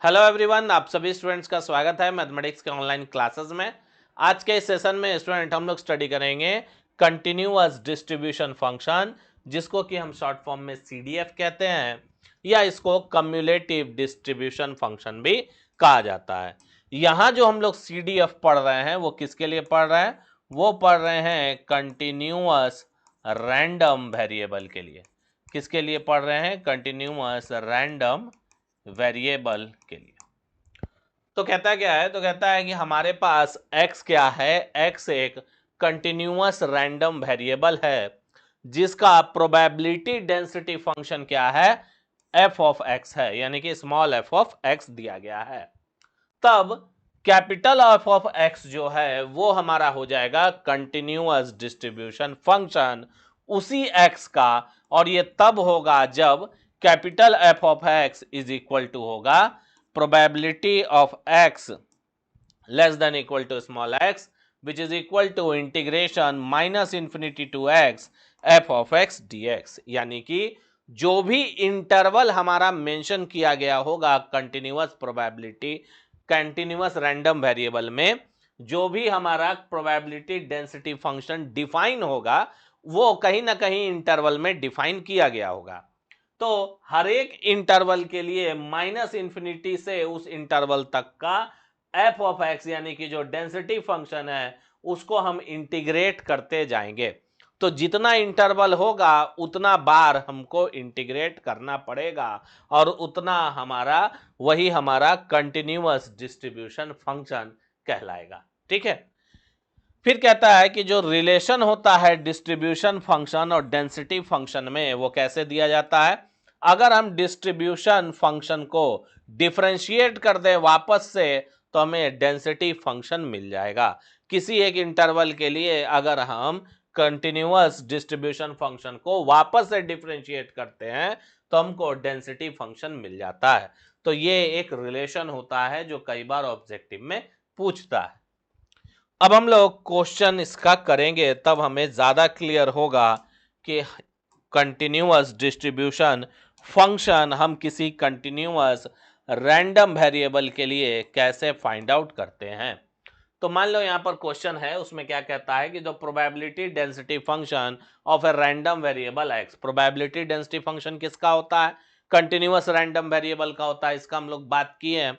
Hello everyone, आप सभी students का स्वागत है मैथमेटिक्स के ऑनलाइन क्लासेस में। आज के इस सेशन में स्टूडेंट हम लोग स्टडी करेंगे कंटिन्यूअस डिस्ट्रीब्यूशन फंक्शन, जिसको कि हम शॉर्ट फॉर्म में CDF कहते हैं, या इसको कम्युलेटिव डिस्ट्रीब्यूशन फंक्शन भी कहा जाता है। यहाँ जो हम लोग CDF पढ़ रहे हैं वो किसके लिए पढ़ रहे हैं? वो पढ़ रहे हैं कंटिन्यूअस रैंडम वेरिएबल के लिए। किसके लिए पढ़ रहे हैं? कंटिन्यूअस रैंडम वेरिएबल के लिए। तो कहता क्या है? तो कहता है कि हमारे पास x क्या है? x एक कंटिन्यूअस रैंडम वेरिएबल है जिसका प्रोबेबिलिटी डेंसिटी फंक्शन क्या है? f ऑफ x है, यानी कि स्मॉल f ऑफ x दिया गया है। तब कैपिटल f ऑफ x जो है वो हमारा हो जाएगा कंटिन्यूअस डिस्ट्रीब्यूशन फंक्शन उसी x का, और ये तब होगा जब capital f of x is equal to होगा probability of x less than equal to small x, which is equal to integration minus infinity to x f of x dx। यानी कि जो भी इंटरवल हमारा मेंशन किया गया होगा continuous probability continuous random variable में, जो भी हमारा प्रोबेबिलिटी डेंसिटी फंक्शन डिफाइन होगा वो कहीं ना कहीं इंटरवल में डिफाइन किया गया होगा। तो हर एक इंटरवल के लिए माइनस इंफिनिटी से उस इंटरवल तक का f ऑफ x यानी कि जो डेंसिटी फंक्शन है उसको हम इंटीग्रेट करते जाएंगे। तो जितना इंटरवल होगा उतना बार हमको इंटीग्रेट करना पड़ेगा और उतना वही हमारा कंटिन्यूअस डिस्ट्रीब्यूशन फंक्शन कहलाएगा। ठीक है। फिर कहता है कि जो रिलेशन होता है डिस्ट्रीब्यूशन फंक्शन और डेंसिटी फंक्शन में वो कैसे दिया जाता है? अगर हम डिस्ट्रीब्यूशन फंक्शन को डिफरेंशिएट कर दें वापस से तो हमें डेंसिटी फंक्शन मिल जाएगा। किसी एक इंटरवल के लिए अगर हम कंटिन्यूअस डिस्ट्रीब्यूशन फंक्शन को वापस से डिफरेंशिएट करते हैं तो हमको डेंसिटी फंक्शन मिल जाता है। तो ये एक रिलेशन होता है जो कई बार ऑब्जेक्टिव में पूछता है। अब हम लोग क्वेश्चन इसका करेंगे तब हमें ज्यादा क्लियर होगा कि कंटिन्यूअस डिस्ट्रीब्यूशन फंक्शन हम किसी कंटिन्यूअस रैंडम वेरिएबल के लिए कैसे फाइंड आउट करते हैं। तो मान लो यहाँ पर क्वेश्चन है, उसमें क्या कहता है कि जो probability density function of a random variable x, probability density function किसका होता है? कंटिन्यूअस रैंडम वेरिएबल का होता है। इसका हम लोग बात किए हैं।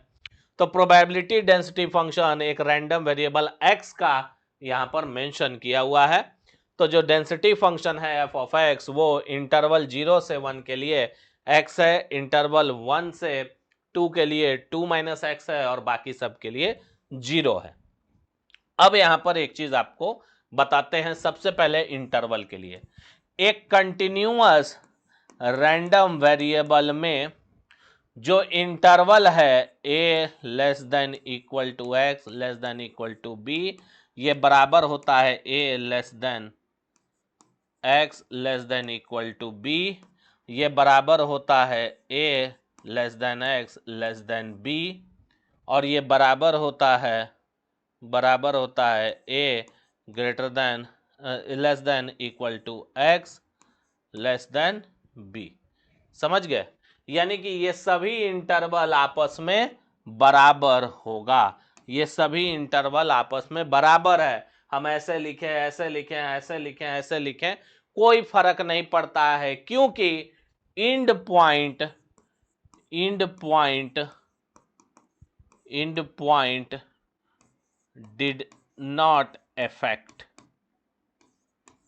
तो प्रोबेबिलिटी डेंसिटी फंक्शन एक रैंडम वेरिएबल x का यहां पर मेंशन किया हुआ है। तो जो डेंसिटी फंक्शन है f ऑफ x वो इंटरवल 0 से 1 के लिए x है, इंटरवल 1 से 2 के लिए 2 माइनस x है और बाकी सब के लिए 0 है। अब यहां पर एक चीज आपको बताते हैं। सबसे पहले इंटरवल के लिए एक कंटिन्यूअस रैंडम वेरिएबल में जो इंटरवल है a less than equal to x less than equal to b, ये बराबर होता है a less than x less than equal to b, ये बराबर होता है a less than x less than b, और ये बराबर होता है a greater than less than equal to x less than b। समझ गए? यानी कि ये सभी इंटरवल आपस में बराबर होगा। ये सभी इंटरवल आपस में बराबर है। हम ऐसे लिखें, ऐसे लिखें, ऐसे लिखें, ऐसे लिखें, कोई फर्क नहीं पड़ता है, क्योंकि end point did not affect,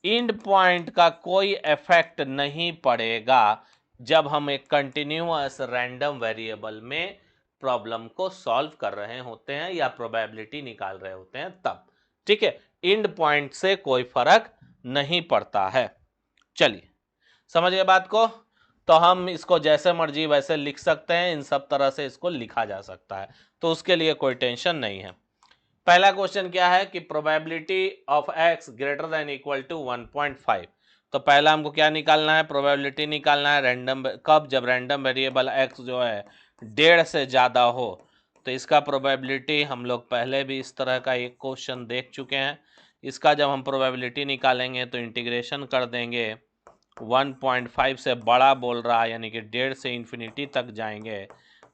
end point का कोई इफेक्ट नहीं पड़ेगा जब हम एक कंटिन्यूअस रैंडम वेरिएबल में प्रॉब्लम को सॉल्व कर रहे होते हैं या प्रोबेबिलिटी निकाल रहे होते हैं तब। ठीक है, इंड पॉइंट से कोई फर्क नहीं पड़ता है। चलिए, समझ गए बात को? तो हम इसको जैसे मर्जी वैसे लिख सकते हैं, इन सब तरह से इसको लिखा जा सकता है, तो उसके लिए कोई टेंशन नहीं है। पहला क्वेश्चन क्या है कि probability of x greater than equal to 1.5। तो पहला हमको क्या निकालना है? प्रोबेबिलिटी निकालना है रैंडम कब? जब रैंडम वेरिएबल x जो है 1.5 से ज़्यादा हो। तो इसका प्रोबेबिलिटी हम लोग पहले भी इस तरह का एक क्वेश्चन देख चुके हैं। इसका जब हम प्रोबेबिलिटी निकालेंगे तो इंटीग्रेशन कर देंगे, 1.5 से बड़ा बोल रहा है यानी कि 1.5 से इन्फिनिटी तक जाएंगे,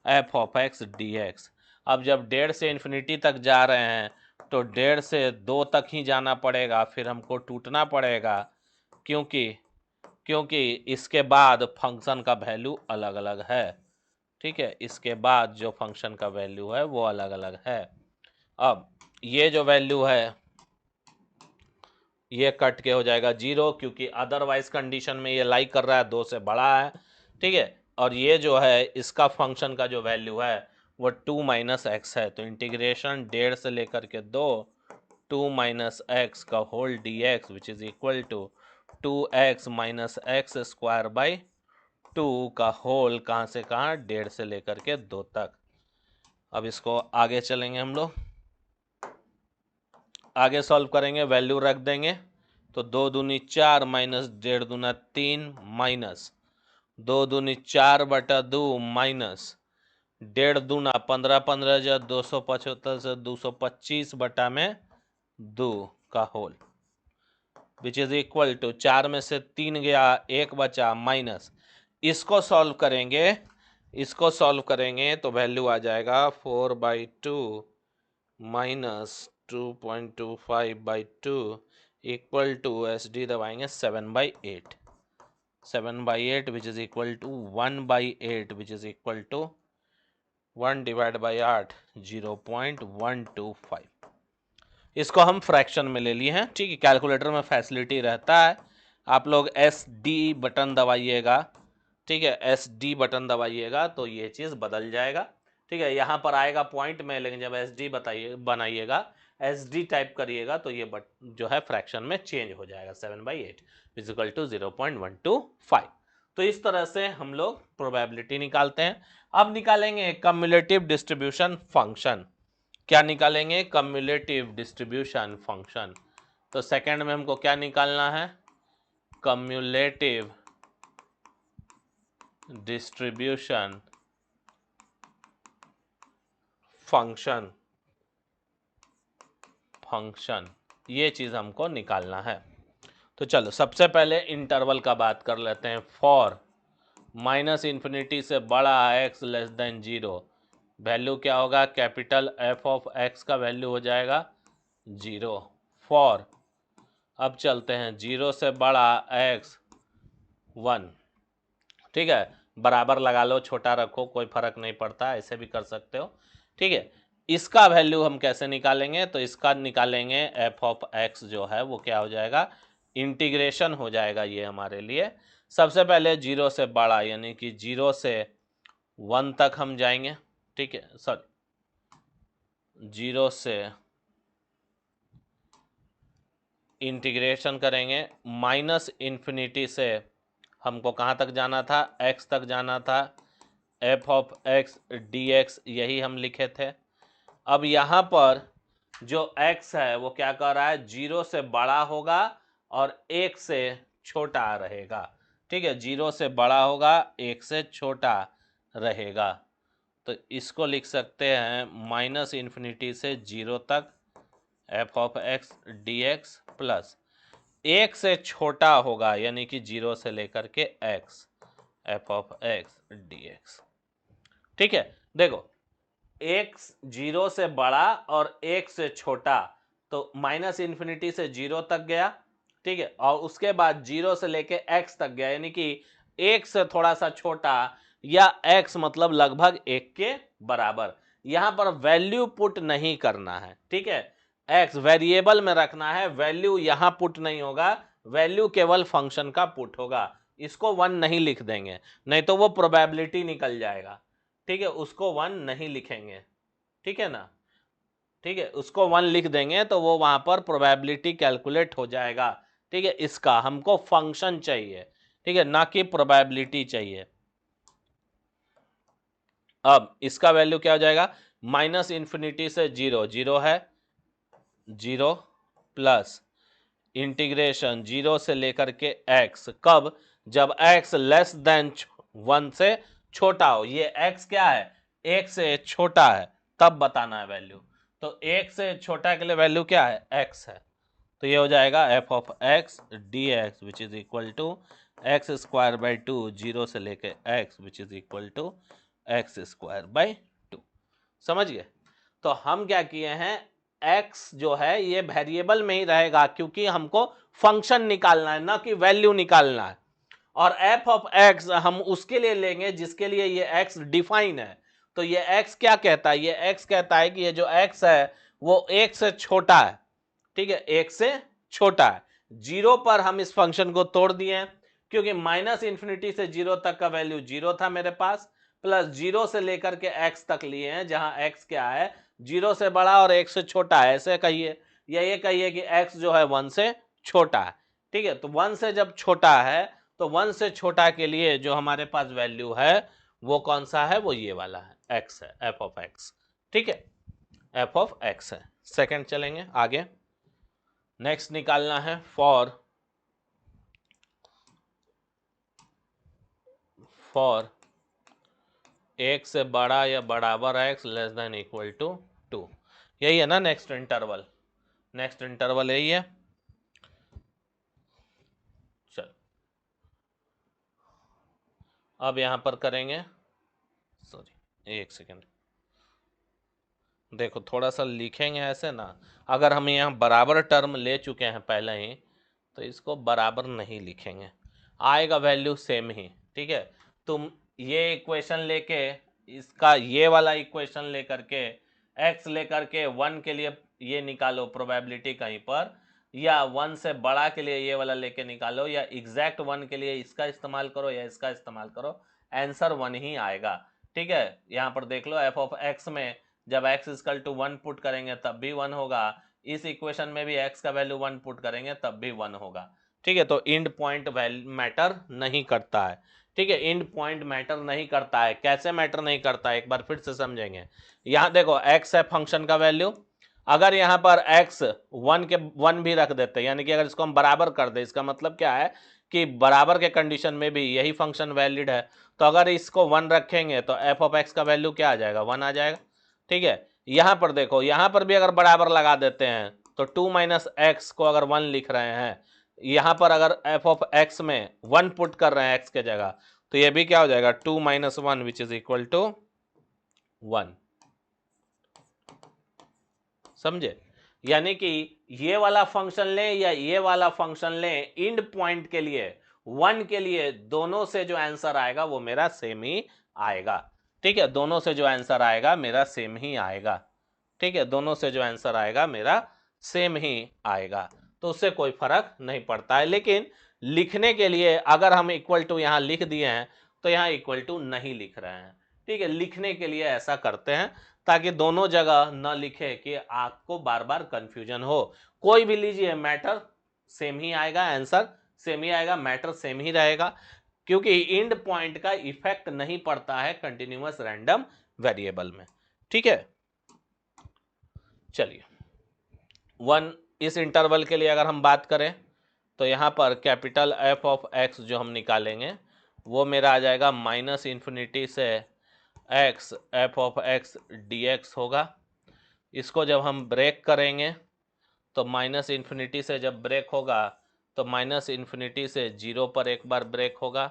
F of x d x. अब जब 1.5 से इन्फिनिटी तक जा रहे हैं तो 1.5 से 2 तक ही जाना पड़ेगा, फिर हमको टूटना पड़ेगा, क्योंकि क्योंकि इसके बाद फंक्शन का वैल्यू अलग अलग है। ठीक है, इसके बाद जो फंक्शन का वैल्यू है वो अलग अलग है। अब ये जो वैल्यू है ये कट के हो जाएगा 0, क्योंकि अदरवाइज कंडीशन में ये लाई कर रहा है 2 से बड़ा है। ठीक है, और ये जो है इसका फंक्शन का जो वैल्यू है वो 2 माइनस एक्स है। तो इंटीग्रेशन 1.5 से लेकर के 2 2 माइनस एक्स का whole d x which is equal to 2x minus x square by 2 का होल कहाँ से कहाँ 1.5 से लेकर के 2 तक। अब इसको आगे चलेंगे, हम लोग आगे सॉल्व करेंगे, वैल्यू रख देंगे। तो 2 दूनी 4 माइनस 1.5 दूना 3 माइनस 2 दूनी 4 बटा 2 माइनस 1.5 दूना 15 15 जा 275 से 225 बटा में 2 का whole which is equal to 4 में से 3 गया 1 बचा माइनस इसको सॉल्व करेंगे तो वैल्यू आ जाएगा 4/2 minus 2.25/2 equal to S D दबाएंगे 7/8 7/8 which is equal to 1/8 which is equal to 1 divide by 8 0.125। इसको हम फ्रैक्शन में ले लिए हैं। ठीक है, कैलकुलेटर में फैसिलिटी रहता है, आप लोग एस डी बटन दबाइएगा। ठीक है, एस डी बटन दबाइएगा तो ये चीज़ बदल जाएगा। ठीक है, यहाँ पर आएगा पॉइंट में, लेकिन जब एस डी बनाइएगा एस डी टाइप करिएगा तो ये जो है फ्रैक्शन में चेंज हो जाएगा 7/8 इक्वल टू 0.125। तो इस तरह से हम लोग प्रोबेबिलिटी निकालते हैं। अब निकालेंगे कम्युलेटिव डिस्ट्रीब्यूशन फंक्शन। क्या निकालेंगे? Cumulative distribution function. तो सेकंड में हमको क्या निकालना है? कम्युलेटिव डिस्ट्रीब्यूशन फंक्शन ये चीज हमको निकालना है। तो चलो सबसे पहले इंटरवल का बात कर लेते हैं। फॉर माइनस इन्फिनिटी से बड़ा x लेस देन 0 वैल्यू क्या होगा? कैपिटल एफ ऑफ एक्स का वैल्यू हो जाएगा 0। फॉर अब चलते हैं 0 से बड़ा x 1। ठीक है, बराबर लगा लो, छोटा रखो, कोई फर्क नहीं पड़ता, ऐसे भी कर सकते हो। ठीक है, इसका वैल्यू हम कैसे निकालेंगे? तो इसका निकालेंगे एफ ऑफ एक्स जो है वो क्या हो जाएगा? इंटीग्रेशन हो जाएगा ये हमारे लिए। सबसे पहले 0 से बड़ा यानी कि 0 से 1 तक हम जाएंगे। ठीक है, सॉरी 0 से इंटीग्रेशन करेंगे माइनस इन्फिनिटी से हमको कहाँ तक जाना था? x तक जाना था। F of x d x यही हम लिखे थे। अब यहाँ पर जो x है वो क्या कर रहा है? 0 से बड़ा होगा और 1 से छोटा रहेगा। ठीक है, 0 से बड़ा होगा, 1 से छोटा रहेगा। तो इसको लिख सकते हैं माइनस इन्फिनिटी से 0 तक F of x d x plus 1 से छोटा होगा यानी कि 0 से लेकर के x F of x d x. ठीक है, देखो x 0 से बड़ा और 1 से छोटा, तो माइनस इन्फिनिटी से 0 तक गया। ठीक है, और उसके बाद 0 से लेके x तक गया यानी कि 1 से थोड़ा सा छोटा या x मतलब लगभग 1 के बराबर। यहां पर वैल्यू पुट नहीं करना है। ठीक है, x वेरिएबल में रखना है, वैल्यू यहां पुट नहीं होगा, वैल्यू केवल फंक्शन का पुट होगा। इसको 1 नहीं लिख देंगे, नहीं तो वो प्रोबेबिलिटी निकल जाएगा। ठीक है, उसको 1 नहीं लिखेंगे। ठीक है ना? ठीक है, उसको 1 लिख देंगे तो वो वहां पर प्रोबेबिलिटी कैलकुलेट हो जाएगा। ठीक है, इसका हमको फंक्शन चाहिए। ठीक है, ना कि प्रोबेबिलिटी चाहिए। अब इसका वैल्यू क्या हो जाएगा? माइनस इन्फिनिटी से 0 0 है, 0 प्लस इंटीग्रेशन 0 से लेकर के x। कब? जब x लेस देन 1 से छोटा हो। ये x क्या है? 1 से छोटा है, तब बताना है वैल्यू। तो 1 से छोटा के लिए वैल्यू क्या है? x है। तो ये हो जाएगा f of x d x which is equal to x square by 2 0 से लेके x which is equal to x square by 2। समझ गए? तो हम क्या किए हैं, x जो है ये वेरिएबल में ही रहेगा क्योंकि हमको फंक्शन निकालना है ना कि वैल्यू निकालना है। और f ऑफ x हम उसके लिए लेंगे जिसके लिए ये x डिफाइन है। तो ये x क्या कहता है, ये x कहता है कि ये जो x है वो 1 से छोटा है। ठीक है, 1 से छोटा है। 0 पर हम इस फंक्शन को तोड़ दिए हैं क्योंकि माइनस इंफिनिटी से 0 तक का वैल्यू 0 था मेरे पास, प्लस 0 से लेकर के x तक लिए हैं जहां x क्या है, 0 से बड़ा और 1 से छोटा है, ऐसे कहिए, या ये कहिए कि x जो है 1 से छोटा है। ठीक है, तो 1 से जब छोटा है तो 1 से छोटा के लिए जो हमारे पास वैल्यू है वो कौन सा है, वो ये वाला है, x है, f ऑफ x। ठीक है, f ऑफ x है। सेकंड चलेंगे आगे। नेक्स्ट निकालना है फॉर एक से बड़ा या बराबर x less than equal to 2। यही है ना नेक्स्ट इंटरवल, नेक्स्ट इंटरवल यही है। चल अब यहां पर करेंगे, सॉरी एक सेकेंड, देखो थोड़ा सा लिखेंगे ऐसे ना, अगर हम यहाँ बराबर टर्म ले चुके हैं पहले ही तो इसको बराबर नहीं लिखेंगे, आएगा वैल्यू सेम ही। ठीक है, तुम ये इक्वेशन लेके इसका ये वाला इक्वेशन लेकर के x लेकर के 1 के लिए ये निकालो प्रोबेबिलिटी कहीं पर, या 1 से बड़ा के लिए ये वाला लेके निकालो, या एग्जैक्ट 1 के लिए इसका इस्तेमाल करो या इसका इस्तेमाल करो, आंसर 1 ही आएगा। ठीक है, यहाँ पर देख लो f ऑफ x में जब x इक्वल टू 1 पुट करेंगे तब भी 1 होगा, इस इक्वेशन में भी x का वैल्यू 1 पुट करेंगे तब भी 1 होगा। ठीक है, तो इंड पॉइंट मैटर नहीं करता है। ठीक है, इंड पॉइंट मैटर नहीं करता है। कैसे मैटर नहीं करता है, एक बार फिर से समझेंगे। यहां देखो x है फंक्शन का वैल्यू, अगर यहां पर x 1 के 1 भी रख देते हैं, यानी कि अगर इसको हम बराबर कर दे, इसका मतलब क्या है कि बराबर के कंडीशन में भी यही फंक्शन वैलिड है, तो अगर इसको 1 रखेंगे तो f ऑफ x का वैल्यू क्या आ जाएगा, 1 आ जाएगा। ठीक है, यहां पर देखो, यहां पर भी अगर बराबर लगा देते हैं तो 2 माइनस एक्स को अगर 1 लिख रहे हैं, यहां पर अगर f ऑफ x में 1 पुट कर रहे हैं x के जगह, तो ये भी क्या हो जाएगा, 2 minus 1 which is equal to 1। समझे? यानी कि ये वाला फंक्शन लें या ये वाला फंक्शन लें, इंड पॉइंट के लिए 1 के लिए दोनों से जो आंसर आएगा वो मेरा सेम ही आएगा। ठीक है, दोनों से जो आंसर आएगा मेरा सेम ही आएगा। ठीक है, दोनों से जो आंसर आएगा मेरा सेम ही आएगा, तो उससे कोई फर्क नहीं पड़ता है। लेकिन लिखने के लिए अगर हम इक्वल टू यहां लिख दिए हैं तो यहां इक्वल टू नहीं लिख रहे हैं। ठीक है, लिखने के लिए ऐसा करते हैं ताकि दोनों जगह न लिखे कि आपको बार बार कंफ्यूजन हो। कोई भी लीजिए, मैटर सेम ही आएगा, आंसर सेम ही आएगा, मैटर सेम ही रहेगा, क्योंकि इंड पॉइंट का इफेक्ट नहीं पड़ता है कंटिन्यूअस रैंडम वेरिएबल में। ठीक है, चलिए 1 इस इंटरवल के लिए अगर हम बात करें तो यहाँ पर कैपिटल f ऑफ x जो हम निकालेंगे वो मेरा आ जाएगा माइनस इन्फिनिटी से x f of x dx होगा। इसको जब हम ब्रेक करेंगे तो माइनस इन्फिनिटी से जब ब्रेक होगा तो माइनस इन्फिनिटी से 0 पर एक बार ब्रेक होगा,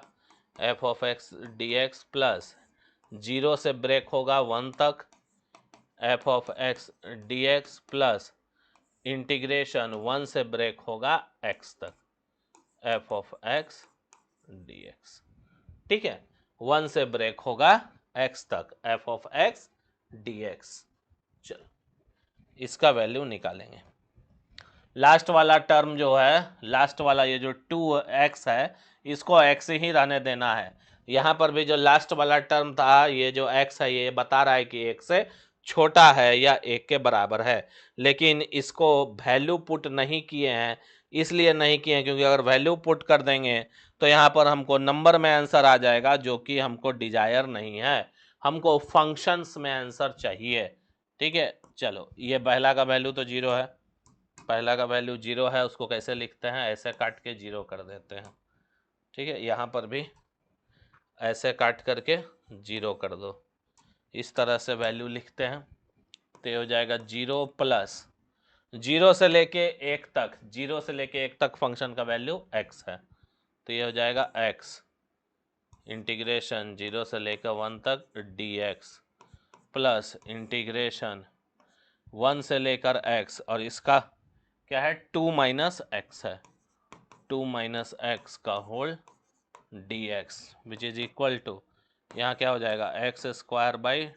f of x dx plus 0 से ब्रेक होगा 1 तक, f of x dx plus integration 1 से ब्रेक होगा x तक, f ऑफ x dx। ठीक है, 1 से ब्रेक होगा x तक, f ऑफ x dx। चलो इसका वैल्यू निकालेंगे। लास्ट वाला टर्म जो है, लास्ट वाला ये जो 2x है, इसको x ही रहने देना है। यहाँ पर भी जो लास्ट वाला टर्म था, ये जो x है, ये बता रहा है कि 1 से छोटा है या 1 के बराबर है, लेकिन इसको वैल्यू पुट नहीं किए हैं। इसलिए नहीं किए हैं क्योंकि अगर वैल्यू पुट कर देंगे तो यहाँ पर हमको नंबर में आंसर आ जाएगा, जो कि हमको डिजायर नहीं है, हमको फंक्शंस में आंसर चाहिए। ठीक है, चलो ये पहला का वैल्यू तो 0 है, पहला का वैल्यू 0 है, उसको कैसे लिखते हैं, ऐसे काट के 0 कर देते हैं। ठीक है, यहाँ पर भी ऐसे काट करके 0 कर दो, इस तरह से वैल्यू लिखते हैं तो ये हो जाएगा 0 प्लस 0 से लेके 1 तक, 0 से लेके 1 तक फंक्शन का वैल्यू x है, तो ये हो जाएगा x इंटीग्रेशन 0 से लेकर 1 तक dx प्लस इंटीग्रेशन 1 से लेकर x, और इसका क्या है 2 माइनस एक्स है, 2 माइनस एक्स का whole dx which is equal to, यहाँ क्या हो जाएगा एक्स स्क्वायर बाई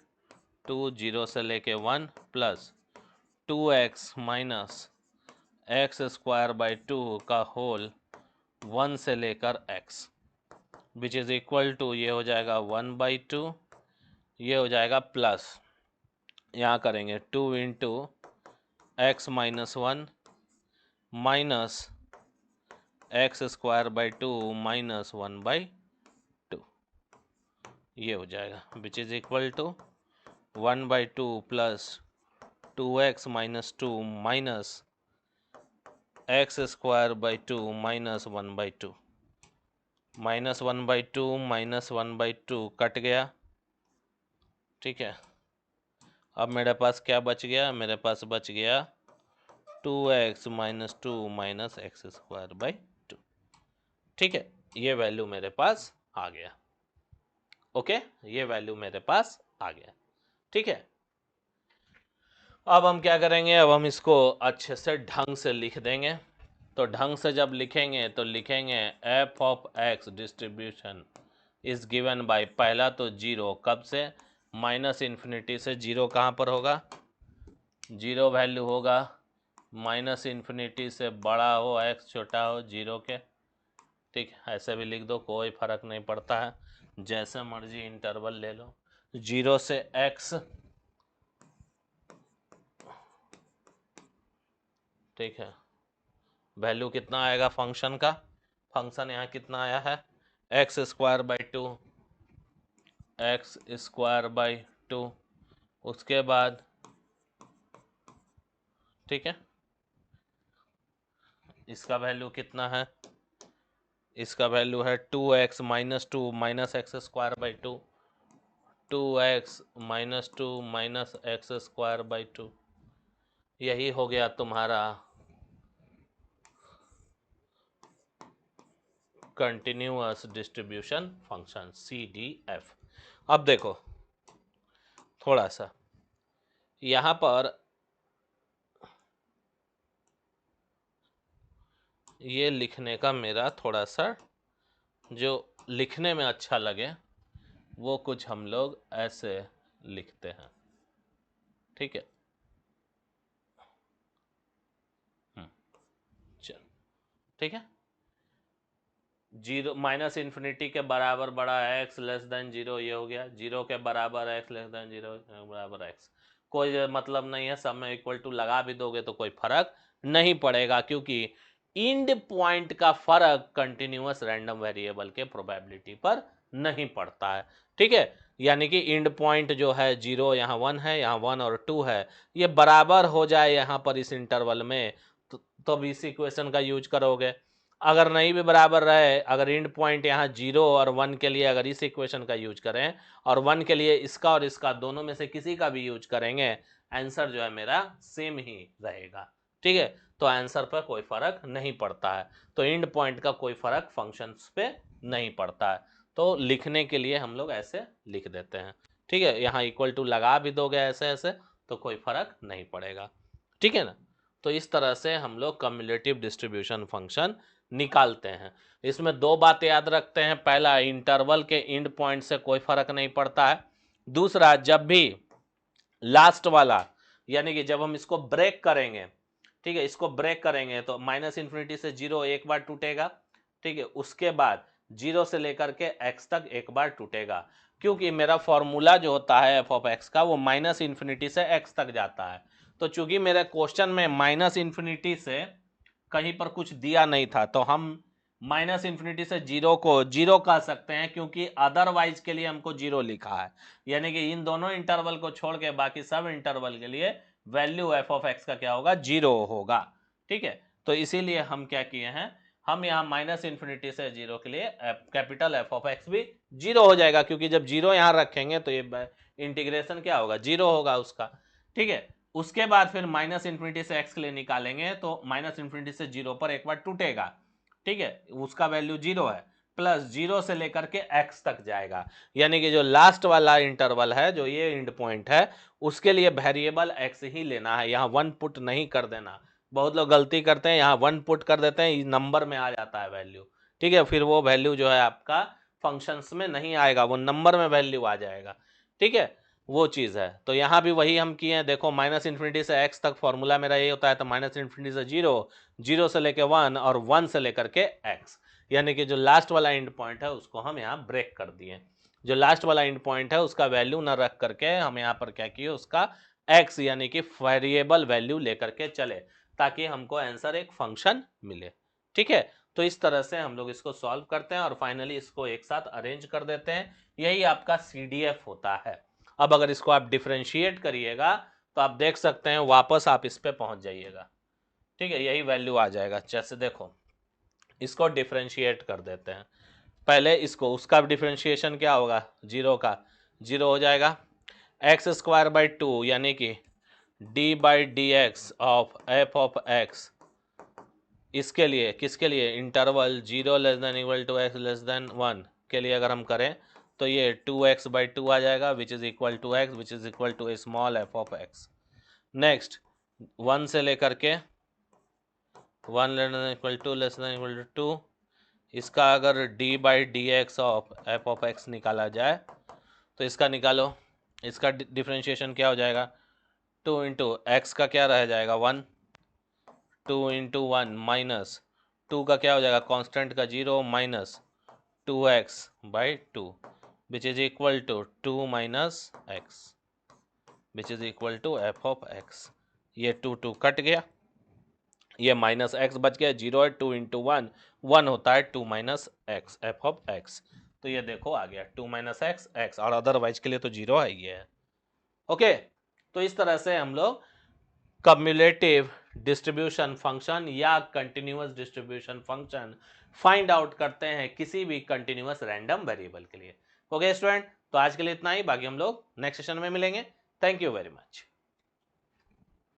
2 0 से लेके 1 plus 2x minus x square by 2 का होल 1 से लेकर x which is equal to, ये हो जाएगा 1/2, ये हो जाएगा प्लस, यहाँ करेंगे 2 into x minus 1 minus x square by 2 minus 1/2, ये हो जाएगा which is equal to 1/2 plus 2x minus 2 minus x square by 2 minus 1/2, minus 1/2 minus 1/2 cut गया, ठीक है। अब मेरे पास क्या बच गया, मेरे पास बच गया 2x minus 2 minus x square by 2, ठीक है। ये वैल्यू मेरे पास आ गया, ओके, ये वैल्यू मेरे पास आ गया, ठीक है। अब हम क्या करेंगे, अब हम इसको अच्छे से ढंग से लिख देंगे। तो ढंग से जब लिखेंगे तो लिखेंगे F of x distribution is given by, पहला तो जीरो, कब से, माइनस इन्फिनिटी से। जीरो कहाँ पर होगा, जीरो वैल्यू होगा माइनस इन्फिनिटी से बड़ा हो एक्स छोटा हो जीरो के, ठीक, ऐसे भी लिख दो, कोई फर्क नहीं पड़ता है, जैसे मर्जी इंटरवल ले लो। जीरो से एक्स, ठीक है, वैल्यू कितना आएगा फंक्शन का, फंक्शन यहाँ कितना आया है x square by 2, x square by 2, उसके बाद, ठीक है, इसका वैल्यू कितना है, इसका वैल्यू है 2x minus 2 minus x square by 2, 2x minus 2 minus x square by 2, यही हो गया तुम्हारा कंटिन्यूअस डिस्ट्रीब्यूशन फंक्शन CDF। अब देखो थोड़ा सा यहाँ पर ये लिखने का मेरा थोड़ा सा जो लिखने में अच्छा लगे वो कुछ हम लोग ऐसे लिखते हैं, ठीक है। चल, ठीक है, जीरो माइनस इन्फिनिटी के बराबर बड़ा एक्स लेस देन जीरो, ये हो गया, जीरो के बराबर एक्स लेस देन जीरो बराबर एक्स, कोई मतलब नहीं है, सब में इक्वल टू लगा भी दोगे तो कोई फर्क नहीं पड़ेगा, क्योंकि इंड पॉइंट का फर्क कंटिन्यूअस रैंडम वेरिएबल के प्रोबेबिलिटी पर नहीं पड़ता है, ठीक है। यानी कि इंड पॉइंट जो है जीरो, यहाँ वन है, यहाँ वन और टू है, ये बराबर हो जाए यहाँ पर इस इंटरवल में, तो अब इस इक्वेशन का यूज करोगे। अगर नहीं भी बराबर रहे, अगर इंड पॉइंट यहाँ जीरो और वन के लिए अगर इस इक्वेशन का यूज करें और वन के लिए इसका और इसका दोनों में से किसी का भी यूज करेंगे, आंसर जो है मेरा सेम ही रहेगा, ठीक है। तो आंसर पर कोई फर्क नहीं पड़ता है, तो इंड पॉइंट का कोई फर्क फंक्शंस पे नहीं पड़ता है, तो लिखने के लिए हम लोग ऐसे लिख देते हैं, ठीक है। यहाँ इक्वल टू लगा भी दोगे ऐसे ऐसे तो कोई फर्क नहीं पड़ेगा, ठीक है ना। तो इस तरह से हम लोग कम्युलेटिव डिस्ट्रीब्यूशन फंक्शन निकालते हैं। इसमें दो बातें याद रखते हैं, पहला इंटरवल के इंड पॉइंट से कोई फर्क नहीं पड़ता है, दूसरा जब भी लास्ट वाला यानी कि जब हम इसको ब्रेक करेंगे, ठीक है, इसको ब्रेक करेंगे तो माइनस इन्फिनिटी से जीरो एक बार टूटेगा, ठीक है, उसके बाद जीरो से लेकर के एक्स तक एक बार टूटेगा, क्योंकि मेरा फॉर्मूला जो होता है एफ ऑफ एक्स का वो माइनस इन्फिनिटी से एक्स तक जाता है। तो चूंकि मेरे क्वेश्चन में माइनस इन्फिनिटी से कहीं पर कुछ दिया नहीं था, तो हम माइनस इन्फिनिटी से जीरो को जीरो कह सकते हैं, क्योंकि अदरवाइज के लिए हमको जीरो लिखा है, यानी कि इन दोनों इंटरवल को छोड़ के बाकी सब इंटरवल के लिए वैल्यू एफ ऑफ एक्स का क्या होगा, जीरो होगा, ठीक है। तो इसीलिए हम क्या किए हैं, हम यहाँ माइनस इन्फिनिटी से जीरो के लिए कैपिटल एफ ऑफ एक्स भी जीरो हो जाएगा, क्योंकि जब जीरो यहाँ रखेंगे तो ये इंटीग्रेशन क्या होगा, जीरो होगा उसका, ठीक है। उसके बाद फिर माइनस इन्फिनिटी से एक्स के लिए निकालेंगे तो माइनस इन्फिनिटी से जीरो पर एक बार टूटेगा, ठीक है, उसका वैल्यू जीरो है, प्लस 0 से लेकर के x तक जाएगा, यानी कि जो लास्ट वाला इंटरवल है, जो ये एंड पॉइंट है, उसके लिए वेरिएबल x ही लेना है, यहाँ 1 पुट नहीं कर देना। बहुत लोग गलती करते हैं, यहाँ 1 पुट कर देते हैं, नंबर में आ जाता है वैल्यू, ठीक है, फिर वो वैल्यू जो है आपका फंक्शंस में नहीं आएगा, वो नंबर में वैल्यू आ जाएगा, ठीक है, वो चीज़ है। तो यहाँ भी वही हम किए हैं, देखो माइनस इन्फिनिटी से x तक फॉर्मूला मेरा ये होता है, तो माइनस इन्फिनिटी से 0, 0 से लेकर 1 और 1 से लेकर के x, यानी कि जो लास्ट वाला एंड पॉइंट है उसको हम यहाँ ब्रेक कर दिए। जो लास्ट वाला एंड पॉइंट है उसका वैल्यू ना रख करके हम यहाँ पर क्या किए, उसका x यानी कि वेरिएबल वैल्यू लेकर के चले, ताकि हमको आंसर एक फंक्शन मिले, ठीक है। तो इस तरह से हम लोग इसको सॉल्व करते हैं और फाइनली इसको एक साथ अरेंज कर देते हैं, यही आपका CDF होता है। अब अगर इसको आप डिफरेंशिएट करिएगा तो आप देख सकते हैं वापस आप इस पे पहुंच जाइएगा, ठीक है, यही वैल्यू आ जाएगा। जैसे देखो इसको डिफरेंशिएट कर देते हैं, पहले इसको, उसका डिफरेंशिएशन क्या होगा, 0 का 0 हो जाएगा, एक्स स्क्वायर बाई 2 यानी कि d by d x of f of x, इसके लिए किसके लिए, interval 0 less than equal to x less than 1 के लिए अगर हम करें तो ये 2x बाई 2 आ जाएगा, which is equal to x, which is equal to small f of x. Next 1 से लेकर के 1 less than equal to less than equal to 2, इसका अगर d by d x of f of x निकाला जाए तो इसका निकालो, इसका डिफ्रेंशिएशन क्या हो जाएगा, 2 इंटू एक्स का क्या रह जाएगा 1, 2 इंटू 1 माइनस 2 का क्या हो जाएगा कांस्टेंट का 0 minus 2x by 2 which is equal to 2 minus x which is equal to f of x. ये 2 कट गया, ये माइनस एक्स बच गया, 0 है, 2 इंटू 1 1 होता है 2 minus x F of x. तो ये देखो आ गया 2 माइनस एक्स एक्स, और अदरवाइज के लिए तो 0 है, ये है। ओके, तो इस तरह से हम लोग कम्युलेटिव डिस्ट्रीब्यूशन फंक्शन या continuous distribution function find out करते हैं किसी भी कंटिन्यूअस रैंडम वेरिएबल के लिए। ओके स्टूडेंट, तो आज के लिए इतना ही, बाकी हम लोग नेक्स्ट सेशन में मिलेंगे। Thank you very much.